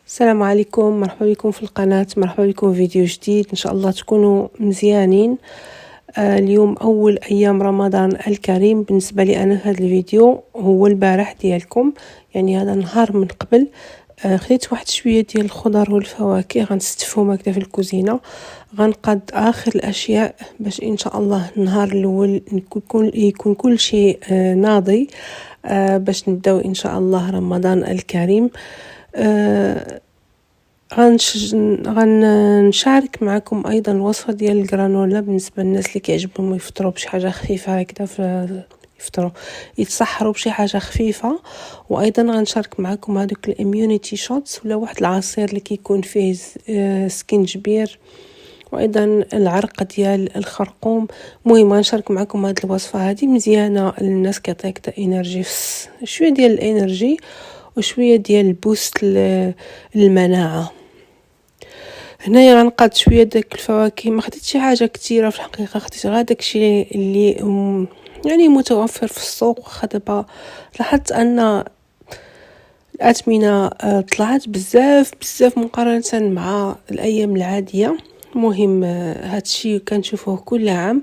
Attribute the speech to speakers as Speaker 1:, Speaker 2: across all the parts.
Speaker 1: السلام عليكم، مرحبا بكم في القناة، مرحبا بكم في فيديو جديد. ان شاء الله تكونوا مزيانين. اليوم اول ايام رمضان الكريم بالنسبه لي انا. في هذا الفيديو هو البارح ديالكم، يعني هذا نهار من قبل. خديت واحد شويه ديال الخضر والفواكه غنستفهم هكذا في الكوزينه. غنقاد اخر الاشياء باش ان شاء الله النهار الاول يكون كل شيء ناضي، باش نبداو ان شاء الله رمضان الكريم. غنشارك معكم ايضا الوصفه ديال الجرانولا بالنسبه للناس اللي كيعجبهم يفطروا بشي حاجه خفيفه هكذا، يفطروا يتسحروا بشي حاجه خفيفه. وايضا غنشارك معكم هذوك الاميونيتي شوتس ولا واحد العصير اللي كيكون فيه سكينجبير وايضا العرق ديال الخرقوم. المهم غنشارك معكم هذه الوصفه هذه مزيانه للناس، كيعطيك انرجي، شويه ديال الانرجي وشويه ديال البوست للمناعه. هنايا غنقاد شويه داك الفواكه، ما خديتش شي حاجه كثيره في الحقيقه، خديت غير داكشي اللي يعني متوفر في السوق. واخا دابا لاحظت ان الاثمنه طلعت بزاف مقارنه مع الايام العاديه. المهم هادشي كنشوفوه كل عام،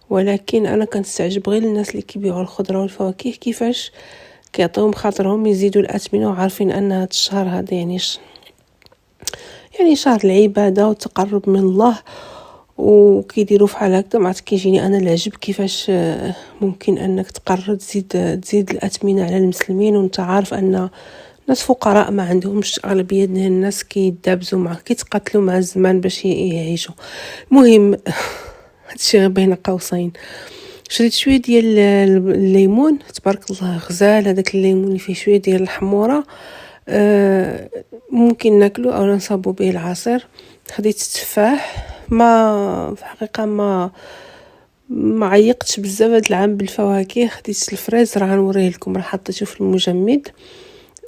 Speaker 1: ولكن انا كنستعجب غير الناس اللي كيبيعوا الخضره والفواكه كيفاش كيعطيهم خاطرهم يزيدوا الاثمنه، وعارفين ان هذا الشهر هذا يعني شهر العباده والتقرب من الله، وكيديروا فحال هكذا. ما عرفت كيجيني انا العجب كيفاش ممكن انك تقرر تزيد الاثمنه على المسلمين، وانت عارف ان ناس فقراء ما عندهمش. اغلبيه ديال الناس كيدابزوا مع كيتقاتلوا مع الزمان باش يعيشوا. المهم هادشي غير بين قوسين. شريت شويه ديال الليمون، تبارك الله غزال هذاك الليمون اللي فيه شويه ديال الحموره. ممكن ناكلو او نصابو به العصير. خديت التفاح، ما في الحقيقه ما عيقتش بزاف هذا العام بالفواكه. خديت الفريز، راه غنوريه لكم، راه حطيته في المجمد،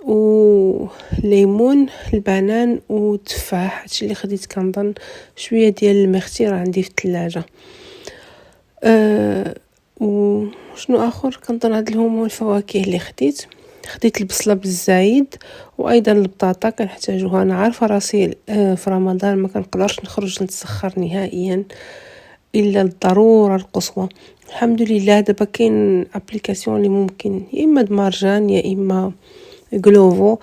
Speaker 1: وليمون، البنان والتفاح. هادشي اللي خديت. كنظن شويه ديال المختي راه عندي في الثلاجه. وشنو اخر؟ كنظن هاد هما الفواكه اللي خديت البصله بالزايد، وايضا البطاطا كنحتاجوها. انا عارفه راسي في رمضان ما كنقدرش نخرج نتسخر نهائيا الا الضروره القصوى. الحمد لله دابا كاين ابليكاسيون اللي ممكن يا اما دمرجان يا اما غلوفو.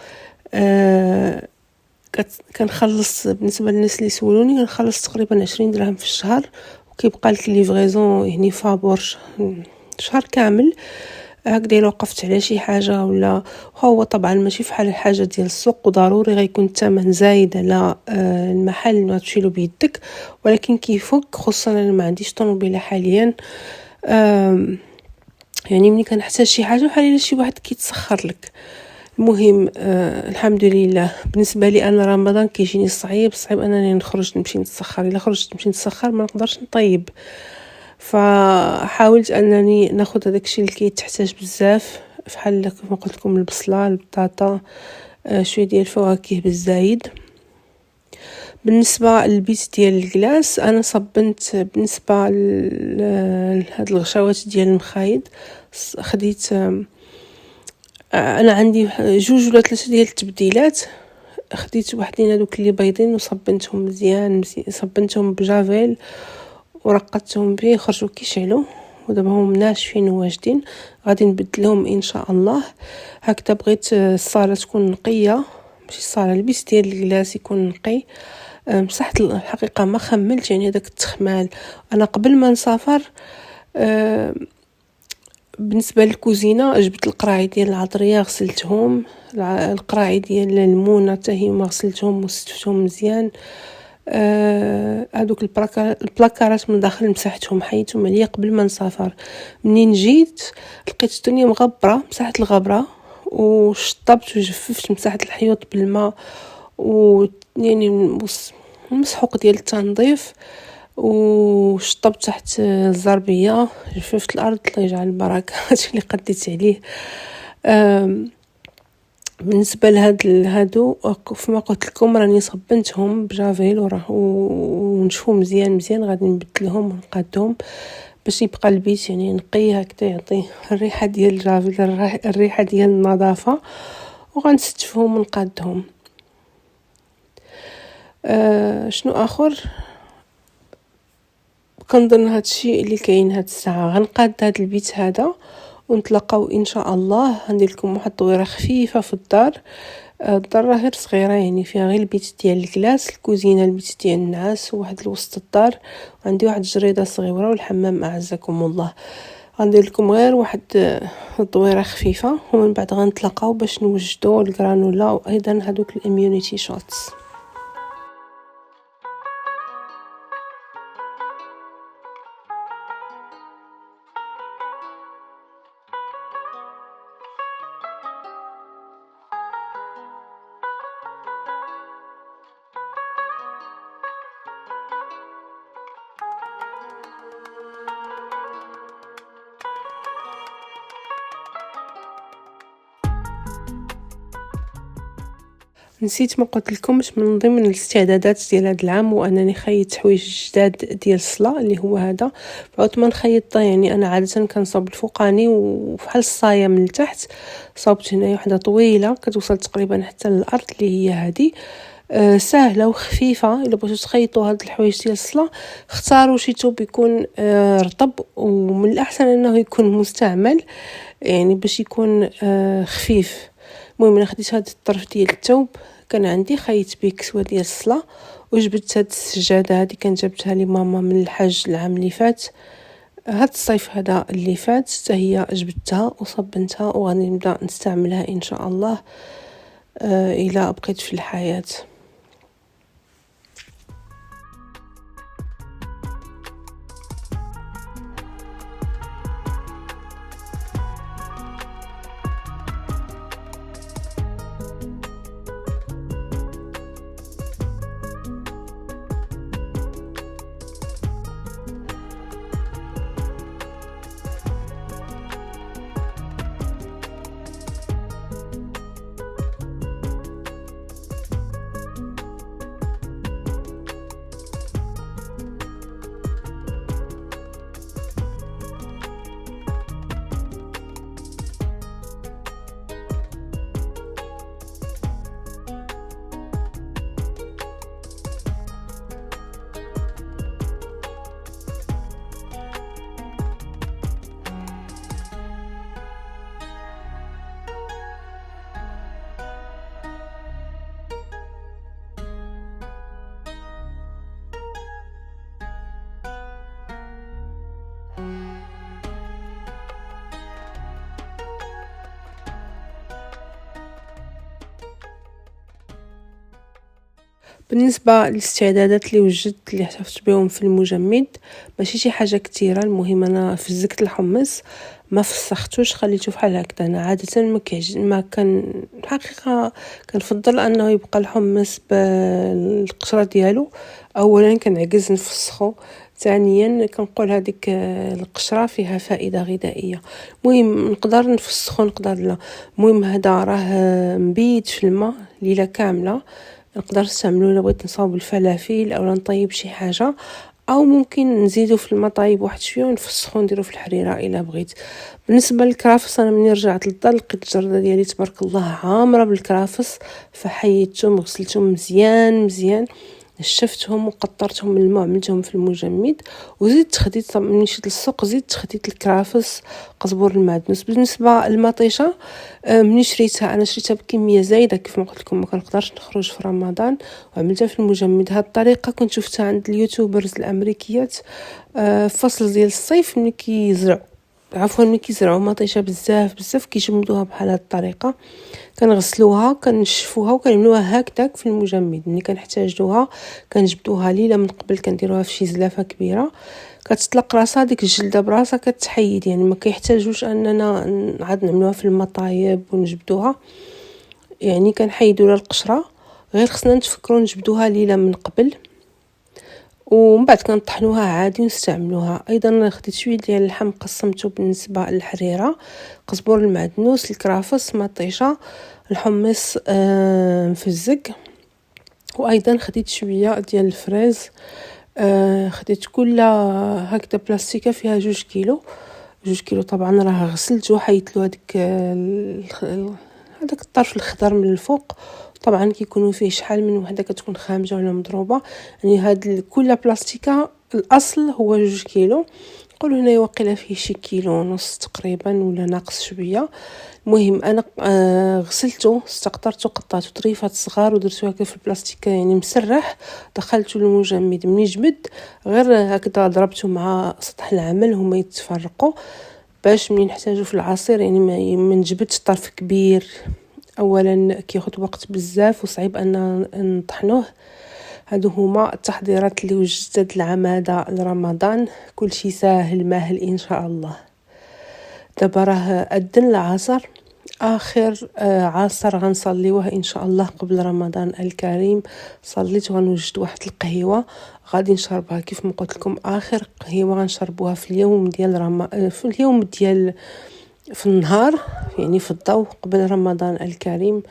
Speaker 1: كنخلص بالنسبه للناس اللي سولوني، كنخلص تقريبا 20 درهم في الشهر، وكيبقى لك ليفريزون يعني فابور شهر كامل. هكذا الا وقفت على شي حاجه ولا هو طبعا ماشي فحال الحاجه ديال السوق، وضروري غيكون الثمن زايد على المحل اللي تمشيلو بيدك، ولكن كيفك. خصوصا انا ما عنديش طوموبيله حاليا، يعني ملي كنحتاج شي حاجه بحال الا شي واحد كيتسخر لك. المهم الحمد لله. بالنسبه لي انا رمضان كيجيني صعيب انني نخرج نمشي نتسخر. الا خرجت نمشي نتسخر ما نقدرش نطيب، فحاولت انني ناخذ هذاك الشيء اللي كيتحتاج بزاف، بحال كما قلت لكم البصله، البطاطا، شويه ديال الفواكه بالزايد. بالنسبه للبيت ديال الكلاس، انا صبنت بالنسبه لهاد الغشاوات ديال المخايد. خديت انا عندي 2 ولا 3 ديال التبديلات. خديت وحدين هذوك اللي بيضين وصبنتهم مزيان صبنتهم بجافيل ورقدتهم به، خرجوا كيشعلوا، ودابا هم ناشفين وواجدين. غادي نبدلهم ان شاء الله. هكذا بغيت الصاله تكون نقيه، ماشي الصاله، البيت ديال الكلاس يكون نقي. مسحت الحقيقه ما خملت يعني هذاك التخمال. انا قبل ما نسافر بالنسبه للكوزينه جبت القراعي ديال العطريه غسلتهم، القراعي ديال المونه حتى هما غسلتهم وستفتهم مزيان. هذوك البلاكارات من داخل مسحتهم، حيتهم عليا قبل ما نسافر. منين جيت لقيت الدنيا مغبره، مسحت الغبره وشطبت وجففت، مسحت الحيوط بالماء ويعني مسحوق ديال التنظيف، وشطبت تحت الزربيه، جففت الارض. الله يجعل البركه. هادشي اللي قديت عليه. بالنسبه هادو كما قلت لكم راني صبنتهم بجافيل ونشفوا مزيان. غادي نبدلهم ونقادهم باش يبقى البيت يعني نقي هكذا، يعطي الريحه ديال الجافيل، الريحه ديال النظافه. وغنستفهم ونقادهم. شنو اخر؟ كنظن هادشي اللي كاين هاد الساعه. غنقاد هاد البيت هذا ونتلاقاو ان شاء الله. غندير لكم واحد الطويره خفيفه في الدار. الدار راه غير صغيره، يعني فيها غير البيت ديال الكلاس، الكوزينه، البيت ديال النعاس، وواحد الوسط الدار، وعندي واحد الجريده صغيره والحمام اعزكم الله. غندير لكم غير واحد الطويره خفيفه، ومن بعد غنتلاقاو باش نوجدوا الجرانولا وايضا هذوك الاميونيتي شوتس. نسيت ما قلت لكمش، من ضمن الاستعدادات ديال هذا العام وانني خيطت حوايج جداد ديال الصلاه اللي هو هذا. فعوت ما نخيطها، يعني انا عاده كنصاوب الفوقاني وفحال الصايه من التحت. صاوبت هنايا وحده طويله كتوصل تقريبا حتى للارض اللي هي هذه. سهله وخفيفه. الا بغيتو تخيطوا هاد الحوايج ديال الصلاه اختاروا شي ثوب يكون رطب، ومن الاحسن انه يكون مستعمل، يعني باش يكون خفيف. المهم انا خديت هاد الطرف ديال الثوب، كان عندي خيط به كسوه ديال الصلاه، وجبت هاد السجاده هذه كان جابتها لي ماما من الحج العام اللي فات. هاد الصيف هذا اللي فات حتى هي جبتها وصبنتها، وغادي نبدا نستعملها ان شاء الله الى بقيت في الحياه. بالنسبه للاستعدادات اللي وجدت اللي احتفظت بهم في المجمد، ماشي شي حاجه كثيره. المهم انا فزكت الحمص، ما فسختوش، خليته بحال هكذا. انا عاده ما كان الحقيقه كنفضل انه يبقى الحمص بالقشره ديالو. اولا كنعجز نفسخو، ثانيا كنقول هذيك القشره فيها فائده غذائيه. المهم نقدر نفسخو نقدر لا. المهم هذا راه مبيت في الماء ليله كامله. نقدر نستعملو الا بغيت نصاوب الفلافل او نطيب شي حاجه، او ممكن نزيدو في الماء طايب واحد شويه ونفسخو نديرو في الحريره الا بغيت. بالنسبه للكرافس، انا ملي رجعت للدار لقيت الجرده ديالي تبارك الله عامره بالكرافس، فحيدتهم وغسلتهم مزيان مزيان، نشفتهم وقطرتهم من الماء، عملتهم في المجمد، وزيدت خديت ملي مشيت للسوق زيدت خديت الكرافس قزبور المعدنوس. بالنسبه للمطيشه، ملي شريتها انا شريتها بكميه زايده كيف ما قلت لكم، ما كنقدرش نخرج في رمضان، وعملتها في المجمد. هذه الطريقه كنت شفتها عند اليوتيوبرز الامريكيات فصل ديال الصيف ملي كيزرعوا ملي كيزرعوا مطيشه بزاف كيجمدوها بحال هذه الطريقه. كنغسلوها كنشفوها وكنعملوها هكذاك في المجمد. ملي كنحتاجوها كنجبدوها ليله من قبل، كنديروها في شي زلافه كبيره، كتطلق راسها ديك الجلده براسها كتحيد، يعني ما كيحتاجوش اننا عاد نعملوها في المطايب ونجبدوها. يعني كنحيدوا لها القشره، غير خصنا نتفكروا نجبدوها ليله من قبل، ومن بعد كنطحنوها عادي ونستعملوها. ايضا خديت شويه ديال اللحم قسمته بالنسبه للحريره، قزبور المعدنوس، الكرافس، مطيشه، الحمص مفزق، وايضا خديت شويه ديال الفريز. خديت كل هكذا بلاستيكه فيها 2 كيلو طبعا راه غسلت وحيت له هذاك الطرف الخضر من الفوق، طبعا كيكونوا فيه شحال من وحده كتكون خامجه ولا مضروبه. يعني هاد كل بلاستيكه الاصل هو 2 كيلو، نقولوا هنايا واقيلا فيه شي كيلو ونص تقريبا ولا ناقص شويه. المهم انا غسلته استقطرته قطعته طريفات صغار ودرتو هكا في البلاستيك يعني مسرح، دخلته للمجمد ملي جمد غير هكذا ضربته مع سطح العمل هما يتفرقوا باش ملي نحتاجو في العصير يعني ما نجبدش طرف كبير. اولا كياخذ وقت بزاف وصعيب ان نطحنوه. هادو هما التحضيرات اللي وجدت العام هذا لرمضان، كل شيء ساهل ماهل ان شاء الله. دابا راه اذن العصر، اخر عصر غنصليوه ان شاء الله قبل رمضان الكريم. صليت وغنوجد واحد القهيوه غادي نشربها كيف ما قلت لكم، اخر قهيوه غنشربوها في اليوم ديال في اليوم ديال في النهار يعني في الضوء قبل رمضان الكريم.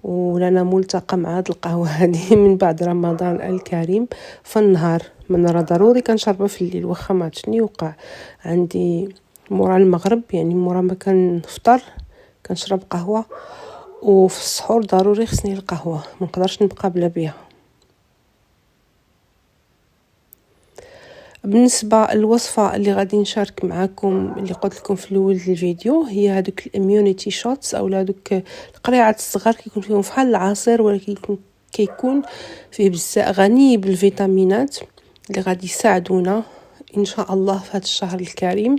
Speaker 1: ولنا ملتقى مع هاد القهوه هذه من بعد رمضان الكريم في النهار. من راه ضروري كنشربها في الليل واخا ما عرفتش يوقع عندي مورا المغرب، يعني مورا ما كنفطر كنشرب قهوه، وفي السحور ضروري خصني القهوه، ما نقدرش نبقى بلا بها. بالنسبه للوصفه اللي غادي نشارك معكم اللي قلت لكم في الاول الفيديو هي هذوك الاميونيتي شوتس او هذوك القريعات الصغار كيكون فيهم فحال العصير ولكن كيكون فيه بزاف غني بالفيتامينات اللي غادي يساعدونا ان شاء الله في هذا الشهر الكريم.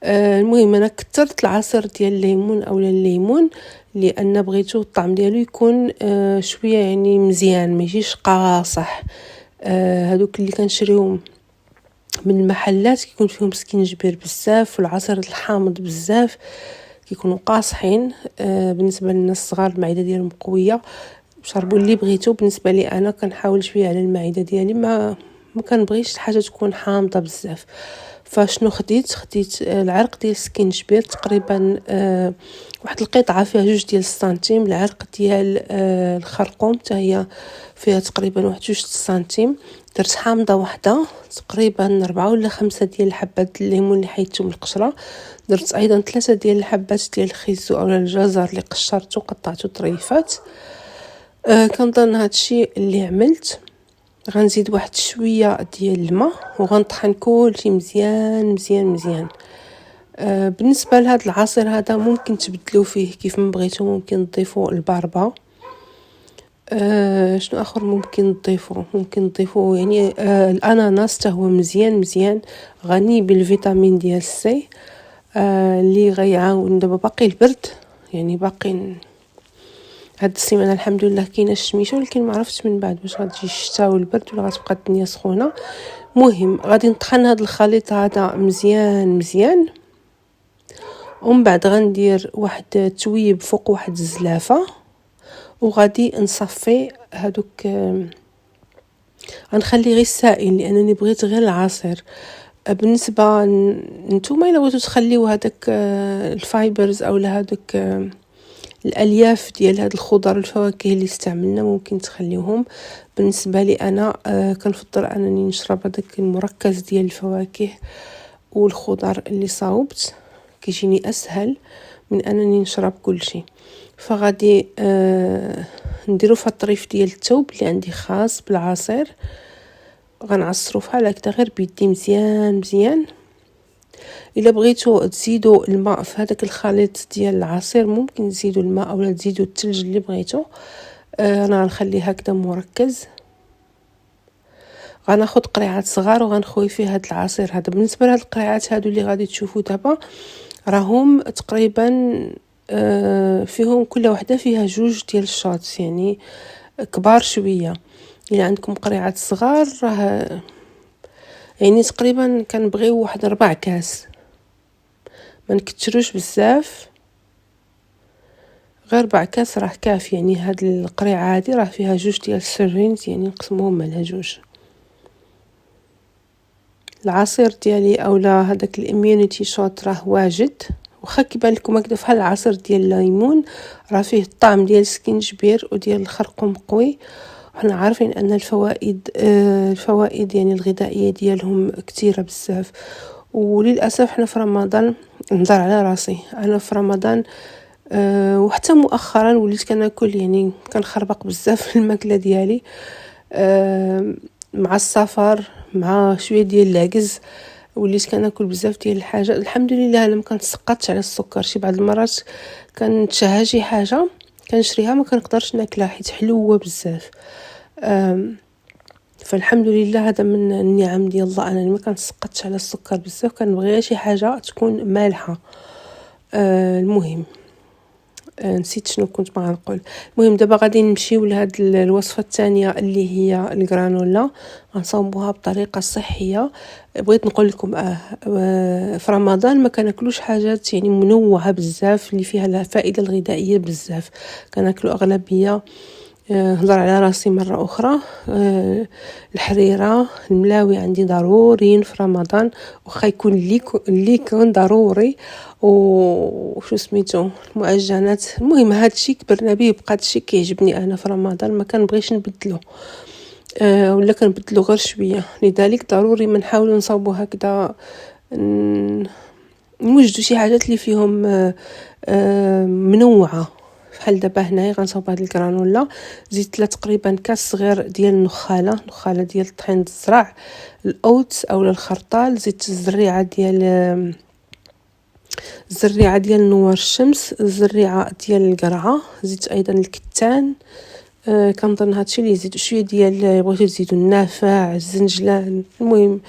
Speaker 1: المهم انا كثرت العصير ديال الليمون اولا الليمون لان بغيتو الطعم ديالو يكون شويه يعني مزيان ما يجيش قاصح. هذوك اللي كنشريهم من المحلات كيكون فيهم سكينجبير بزاف والعصير الحامض بزاف كيكونوا قاصحين. بالنسبه للناس الصغار المعده ديالهم قويه شربوا اللي بغيتو. بالنسبه لي انا كنحاول شويه على المعده ديالي ما كنبغيش الحاجه تكون حامضه بزاف. فشنو خديت العرق ديال السكينجبير تقريبا واحد القطعه فيها 2 ديال السنتيم. العرق ديال الخرقوم حتى هي فيها تقريبا 1 2 سنتيم. درت حامضه واحده تقريبا 4 ولا 5 ديال الحبات الليمون اللي حيدتهم من القشره. درت ايضا 3 ديال الحبات ديال الخيزو او الجزر اللي قشرته وقطعته طريفات. كنظن هادشي اللي عملت. غنزيد واحد شويه ديال الماء وغنطحن كلشي مزيان مزيان مزيان. بالنسبه لهذا العصير هذا ممكن تبدلوا فيه كيف ما بغيتوا، ممكن تضيفوا الباربا. شنو اخر ممكن نضيفوا يعني الاناناس حتى هو مزيان مزيان غني بالفيتامين ديال سي اللي غيعاون. دابا باقي البرد يعني باقي هاد السيمانه الحمد لله كاينه الشميشه، ولكن ما عرفتش من بعد واش غتجي الشتاء والبرد ولا غتبقى الدنيا سخونه. مهم غادي نطحن هاد الخليط هذا مزيان مزيان ومن بعد غندير واحد التويب فوق واحد الزلافه وغادي نصفي هادوك. غنخلي غير السائل لانني بغيت غير العصير. بالنسبه نتوما الا بغيتو تخليو هذاك الفايبرز او هذوك الالياف ديال هاد الخضر والفواكه اللي استعملنا ممكن تخليوهم. بالنسبه لي انا كنفضل انني نشرب هذاك المركز ديال الفواكه والخضر اللي صاوبت، كيجيني اسهل من انني نشرب كل شيء. فغادي نديرو في الطريف ديال الثوب اللي عندي خاص بالعصير، غنعصرو فحال هكذا غير بيدي مزيان مزيان. الا بغيتو تزيدوا الماء في هذاك الخليط ديال العصير ممكن تزيدوا الماء اولا تزيدوا الثلج اللي بغيتو. انا غنخليه هكذا مركز. غناخذ قريعات صغار وغنخوي فيه هذا العصير هذا. بالنسبه لهاد القريعات هادو اللي غادي تشوفوا دابا راهم تقريبا فيهم كل وحده فيها 2 ديال الشوتس يعني كبار شويه. الا عندكم قريعات صغار راه يعني تقريبا كنبغيو واحد 4 كاس، ما نكتروش بزاف، غير 4 كاس راه كافي. يعني هاد القريعه هادي راه فيها 2 ديال السيرفينز يعني نقسموهم على 2. العصير ديالي اولا هذاك الاميونيتي شوت راه واجد، واخا كيبان لكم هكذا فحال العصير ديال الليمون راه فيه الطعم ديال السكينجبير وديال الخرقوم قوي. وحنا عارفين ان الفوائد يعني الغذائيه ديالهم كثيره بزاف. وللاسف حنا في رمضان نهضر على راسي، انا في رمضان وحتى مؤخرا وليت كناكل يعني كنخربق بزاف في الماكله ديالي مع السفر مع شويه ديال العجز. وليت كناكل بزاف ديال الحاجات. الحمد لله انا ما كنتسقطش على السكر. شي بعض المرات كنتشهى شي حاجه كنشريها ما كنقدرش ناكلها حيت حلوه بزاف. فالحمد لله هذا من النعم ديال الله انني ما كنتسقطش على السكر بزاف. كنبغي شي حاجه تكون مالحه. المهم نسيت شنو كنت باغا نقول. المهم دابا غادي نمشيو لهاد الوصفه الثانيه اللي هي الغرانولا. غنصاوبوها بطريقه صحيه. بغيت نقول لكم في رمضان ما كناكلوش حاجات يعني منوعه بزاف اللي فيها الفائده الغذائيه بزاف. كناكلوا اغلبيه هضر على راسي مرة أخرى الحريرة الملاوي عندي ضروري في رمضان وخا يكون اللي يكون ضروري وشو سميتو المعجنات. المهم هادشي كبرنا به بقى هادشي كيعجبني انا في رمضان ما كنبغيش نبدلو ولا كنبدلو غير شويه. لذلك ضروري ما نحاولوا نصاوبوا هكذا نوجدوا شي حاجات اللي فيهم منوعه. بحال دابا هنايا غنصاوب هاد الكرانولا. زيت تقريبا كاس صغير ديال النخاله ديال الطحين الزرع الاوتس او الخرطال. زيت الزريعه ديال نوار الشمس الزريعه ديال القرعه. زيت ايضا الكتان. كنظن هادشي اللي يزيد شويه ديال بغيتو تزيدوا النافع الزنجلان. المهم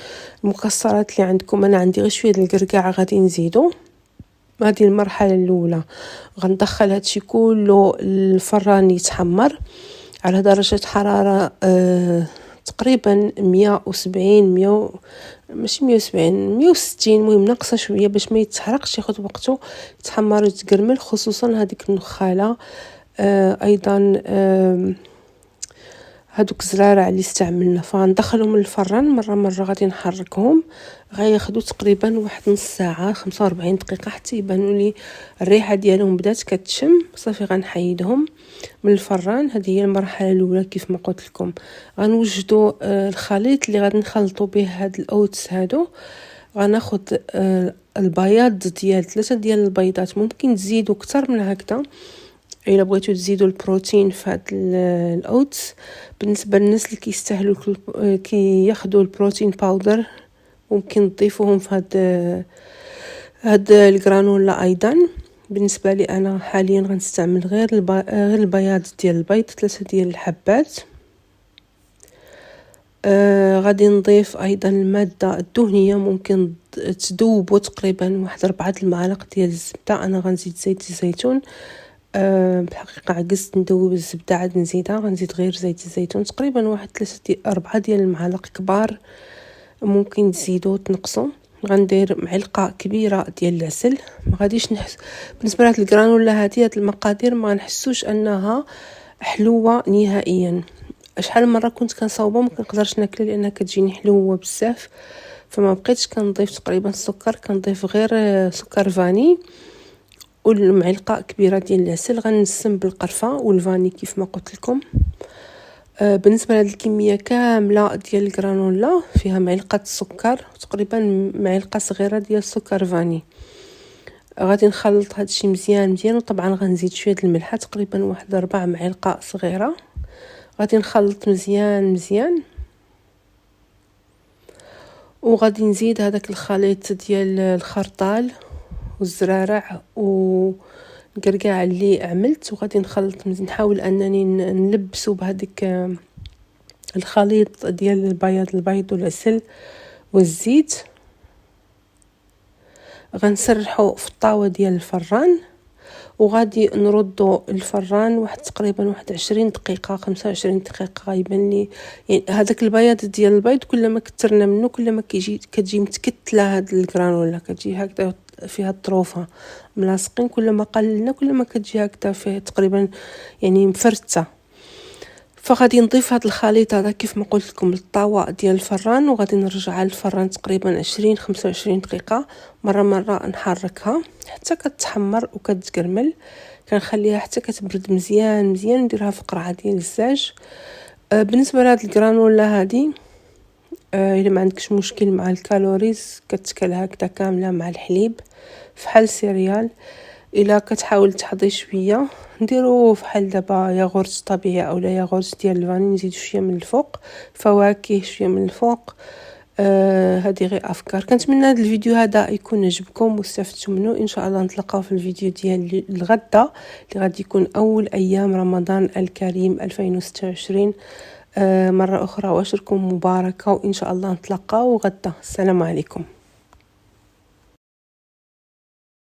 Speaker 1: المكسرات اللي عندكم. انا عندي غير شويه ديال القرقاع غادي نزيدو. هذه المرحله الاولى غندخل هادشي كله الفران يتحمر على درجه حراره تقريبا 170 ماشي 160 المهم ناقصه شويه باش ما يتحرقش ياخذ وقته يتحمر ويتقرمل. خصوصا هذيك النخاله ايضا هادوك الزرارع اللي استعملنا. فندخلهم للفران مره غادي نحركهم. غياخذوا تقريبا واحد نص ساعه 45 دقيقه حتى يبانوا لي الريحه ديالهم بدات كتشم. صافي غنحيدهم من الفران. هذه هي المرحله الاولى كيف ما قلت لكم. غنوجدوا الخليط اللي غادي نخلطوا به هاد الاوتس هادو. غناخذ البياض ديال 3 ديال البيضات. ممكن تزيدوا اكثر من هكذا الا بغيتو تزيدوا البروتين في هاد الاوتس. بالنسبه للناس اللي كيستاهلوا كياخذوا البروتين باودر ممكن تضيفوهم في هاد الجرانولا ايضا. بالنسبه لي انا حاليا غنستعمل غير البياض ديال البيض 3 ديال الحبات. غادي نضيف ايضا الماده الدهنيه ممكن تذوبوا تقريبا واحد 4 المعالق ديال الزبده. انا غنزيد زيت الزيتون. بحقيقه عجزت ندوب الزبده عاد نزيدها. غنزيد غير زيت الزيتون تقريبا واحد 4 ديال المعالق كبار. ممكن تزيدوا تنقصوا. غندير معلقه كبيره ديال العسل. ما غاديش بالنسبه لهاد الجرانولا هاد المقادير ما نحسوش انها حلوه نهائيا. شحال من مره كنت كنصاوبها ما كنقدرش ناكلها لانها كتجيني حلوه بزاف. فما بقيتش كنضيف تقريبا السكر. كنضيف غير سكر فاني والمعلقه كبيره ديال العسل. غنسم بالقرفه والفاني كيف ما قلت لكم. بالنسبه لهاد الكميه كامله ديال الجرانولا فيها معلقه السكر تقريبا معلقه صغيره ديال السكر فاني. غادي نخلط هادشي مزيان وطبعا غنزيد شويه الملح تقريبا واحد 4 معالق صغيره. غادي نخلط مزيان وغادي نزيد هذاك الخليط ديال الخرطال والزرارع والقرقاع اللي عملت. وغادي نخلط نحاول انني نلبسو بهذيك الخليط ديال البيض والعسل والزيت. غنسرحو في الطاوه ديال الفران وغادي نردو الفران واحد تقريبا 20 دقيقه 25 دقيقه. غيبان لي يعني هذاك البياض ديال البيض كلما كثرنا منه كلما كتجي متكتله هاد الجرانولا. كتجي هكذا فيها الطروفه ملاصقين. كلما قللنا كلما كتجي هكذا فيه تقريبا يعني مفرته. فغادي نضيف هذا الخليط هذا كيف ما قلت لكم للطاوه ديال الفران وغادي نرجعها للفران تقريبا 25 دقيقه. مره نحركها حتى كتحمر وكتقرمل. كنخليها حتى كتبرد مزيان نديرها في قرعه ديال الزاج. بالنسبه لهاد الجرانولا هذه الا ما عندكش مشكل مع الكالوريز كتكلها هكذا كامله مع الحليب فحال سيريال. الا كتحاول تحضي شويه نديرو فحال دابا ياغورت طبيعي اولا ياغورت ديال الفاني، نزيدو شويه من الفوق فواكه شويه من الفوق. هذه غير افكار. كنتمنى هذا الفيديو هذا يكون عجبكم واستفدتوا منه. ان شاء الله نتلاقاو في الفيديو ديال الغدا اللي غادي يكون اول ايام رمضان الكريم 2026. مره اخرى واشركم مباركه، وان شاء الله نتلاقاو غدا. السلام عليكم.